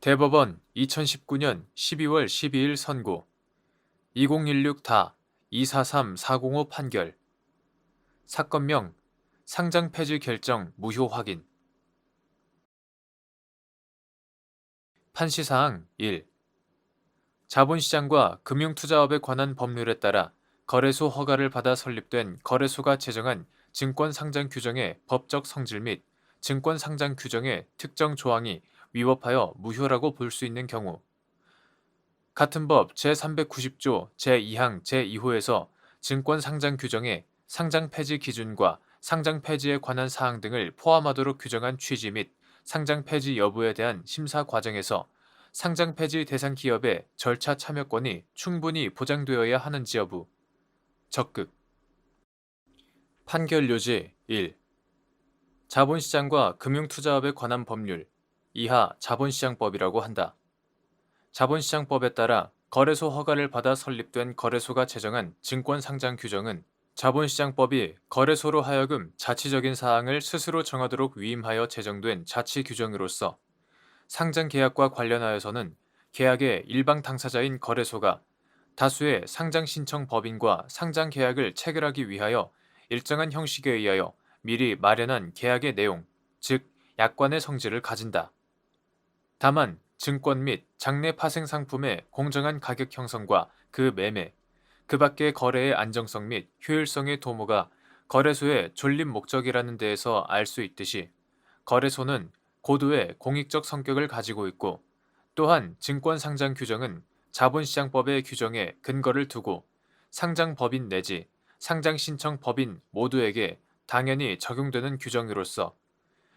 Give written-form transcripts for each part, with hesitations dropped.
대법원 2019년 12월 12일 선고 2016-243405 판결 사건명 상장 폐지 결정 무효 확인 판시사항 1. 자본시장과 금융투자업에 관한 법률에 따라 거래소 허가를 받아 설립된 거래소가 제정한 증권상장 규정의 법적 성질 및 증권상장 규정의 특정 조항이 위법하여 무효라고 볼 수 있는 경우 같은 법 제390조 제2항 제2호에서 증권상장 규정의 상장 폐지 기준과 상장 폐지에 관한 사항 등을 포함하도록 규정한 취지 및 상장 폐지 여부에 대한 심사 과정에서 상장 폐지 대상 기업의 절차 참여권이 충분히 보장되어야 하는지 여부. 적극. 판결 요지 1. 자본시장과 금융투자업에 관한 법률 이하 자본시장법이라고 한다. 자본시장법에 따라 거래소 허가를 받아 설립된 거래소가 제정한 증권상장 규정은 자본시장법이 거래소로 하여금 자치적인 사항을 스스로 정하도록 위임하여 제정된 자치 규정으로서 상장 계약과 관련하여서는 계약의 일방 당사자인 거래소가 다수의 상장 신청 법인과 상장 계약을 체결하기 위하여 일정한 형식에 의하여 미리 마련한 계약의 내용, 즉 약관의 성질을 가진다. 다만 증권 및 장내 파생 상품의 공정한 가격 형성과 그 매매, 그 밖의 거래의 안정성 및 효율성의 도모가 거래소의 존립 목적이라는 데에서 알 수 있듯이 거래소는 고도의 공익적 성격을 가지고 있고 또한 증권상장 규정은 자본시장법의 규정에 근거를 두고 상장법인 내지 상장신청법인 모두에게 당연히 적용되는 규정으로서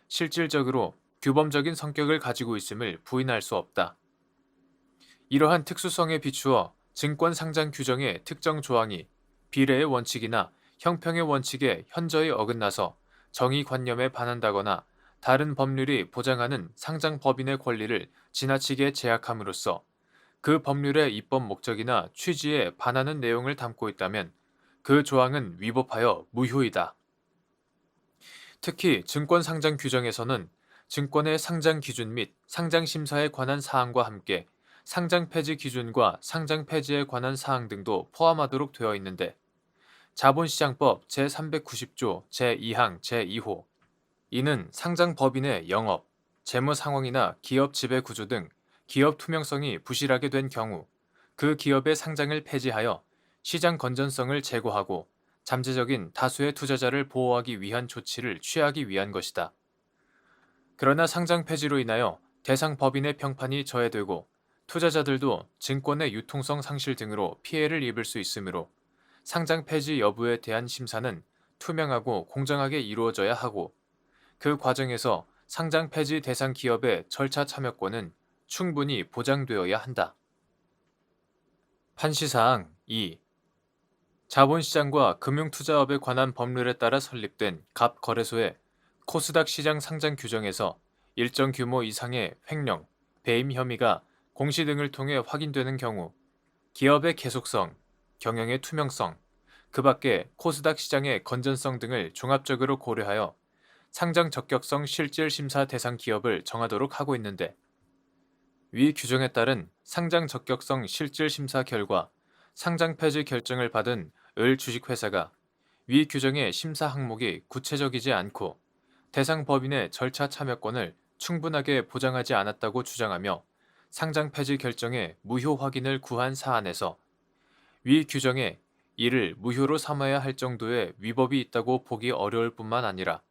실질적으로 규범적인 성격을 가지고 있음을 부인할 수 없다. 이러한 특수성에 비추어 증권상장 규정의 특정 조항이 비례의 원칙이나 형평의 원칙에 현저히 어긋나서 정의관념에 반한다거나 다른 법률이 보장하는 상장법인의 권리를 지나치게 제약함으로써 그 법률의 입법 목적이나 취지에 반하는 내용을 담고 있다면 그 조항은 위법하여 무효이다. 특히 증권상장 규정에서는 증권의 상장 기준 및 상장 심사에 관한 사항과 함께 상장 폐지 기준과 상장 폐지에 관한 사항 등도 포함하도록 되어 있는데 자본시장법 제390조 제2항 제2호 이는 상장 법인의 영업, 재무 상황이나 기업 지배 구조 등 기업 투명성이 부실하게 된 경우 그 기업의 상장을 폐지하여 시장 건전성을 제고하고 잠재적인 다수의 투자자를 보호하기 위한 조치를 취하기 위한 것이다. 그러나 상장 폐지로 인하여 대상 법인의 평판이 저해되고 투자자들도 증권의 유통성 상실 등으로 피해를 입을 수 있으므로 상장 폐지 여부에 대한 심사는 투명하고 공정하게 이루어져야 하고 그 과정에서 상장 폐지 대상 기업의 절차 참여권은 충분히 보장되어야 한다. 판시사항 2. 자본시장과 금융투자업에 관한 법률에 따라 설립된 갑거래소의 코스닥 시장 상장 규정에서 일정 규모 이상의 횡령, 배임 혐의가 공시 등을 통해 확인되는 경우 기업의 계속성, 경영의 투명성, 그 밖에 코스닥 시장의 건전성 등을 종합적으로 고려하여 상장 적격성 실질 심사 대상 기업을 정하도록 하고 있는데 위 규정에 따른 상장 적격성 실질 심사 결과 상장 폐지 결정을 받은 을 주식회사가 위 규정의 심사 항목이 구체적이지 않고 대상 법인의 절차 참여권을 충분하게 보장하지 않았다고 주장하며 상장 폐지 결정의 무효 확인을 구한 사안에서 위 규정에 이를 무효로 삼아야 할 정도의 위법이 있다고 보기 어려울 뿐만 아니라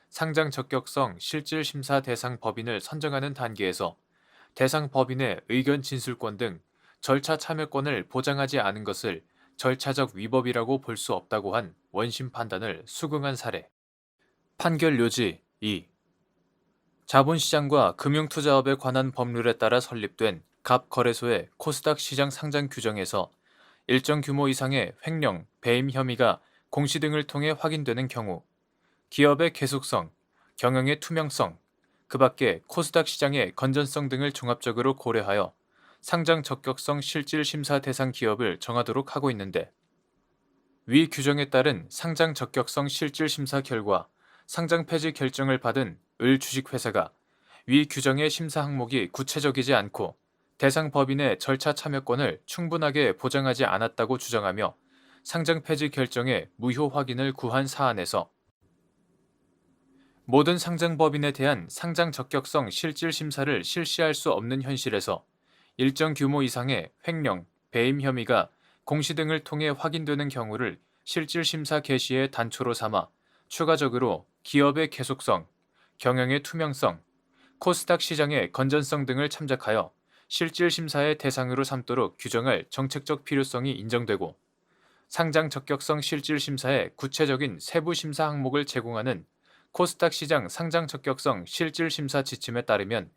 상장 적격성 실질 심사 대상 법인을 선정하는 단계에서 대상 법인의 의견 진술권 등 절차 참여권을 보장하지 않은 것을 절차적 위법이라고 볼 수 없다고 한 원심 판단을 수긍한 사례. 판결 요지 2. 자본시장과 금융투자업에 관한 법률에 따라 설립된 갑거래소의 코스닥 시장 상장 규정에서 일정 규모 이상의 횡령, 배임 혐의가 공시 등을 통해 확인되는 경우 기업의 계속성, 경영의 투명성, 그 밖에 코스닥 시장의 건전성 등을 종합적으로 고려하여 상장 적격성 실질 심사 대상 기업을 정하도록 하고 있는데 위 규정에 따른 상장 적격성 실질 심사 결과 상장 폐지 결정을 받은 을 주식회사가 위 규정의 심사 항목이 구체적이지 않고 대상 법인의 절차 참여권을 충분하게 보장하지 않았다고 주장하며 상장 폐지 결정의 무효 확인을 구한 사안에서 모든 상장법인에 대한 상장 적격성 실질 심사를 실시할 수 없는 현실에서 일정 규모 이상의 횡령, 배임 혐의가 공시 등을 통해 확인되는 경우를 실질 심사 개시의 단초로 삼아 추가적으로 기업의 계속성, 경영의 투명성, 코스닥 시장의 건전성 등을 참작하여 실질 심사의 대상으로 삼도록 규정할 정책적 필요성이 인정되고 상장 적격성 실질 심사의 구체적인 세부 심사 항목을 제공하는 코스닥 시장 상장 적격성 실질 심사 지침에 따르면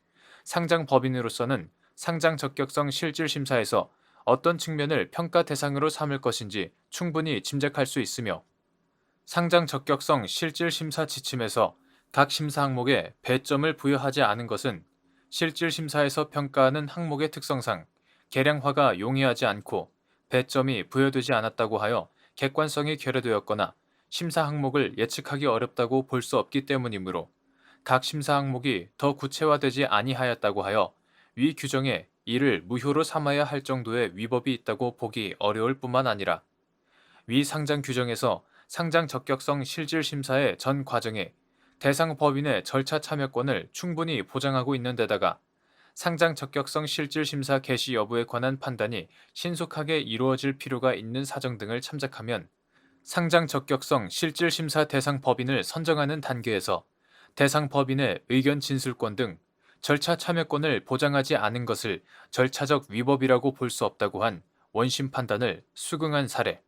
상장 법인으로서는 상장 적격성 실질 심사에서 어떤 측면을 평가 대상으로 삼을 것인지 충분히 짐작할 수 있으며 상장 적격성 실질 심사 지침에서 각 심사 항목에 배점을 부여하지 않은 것은 실질 심사에서 평가하는 항목의 특성상 계량화가 용이하지 않고 배점이 부여되지 않았다고 하여 객관성이 결여되었거나 심사 항목을 예측하기 어렵다고 볼 수 없기 때문이므로 각 심사 항목이 더 구체화되지 아니하였다고 하여 위 규정에 이를 무효로 삼아야 할 정도의 위법이 있다고 보기 어려울 뿐만 아니라 위 상장 규정에서 상장 적격성 실질 심사의 전 과정에 대상 법인의 절차 참여권을 충분히 보장하고 있는 데다가 상장 적격성 실질 심사 개시 여부에 관한 판단이 신속하게 이루어질 필요가 있는 사정 등을 참작하면 상장 적격성 실질 심사 대상 법인을 선정하는 단계에서 대상 법인의 의견 진술권 등 절차 참여권을 보장하지 않은 것을 절차적 위법이라고 볼 수 없다고 한 원심 판단을 수긍한 사례.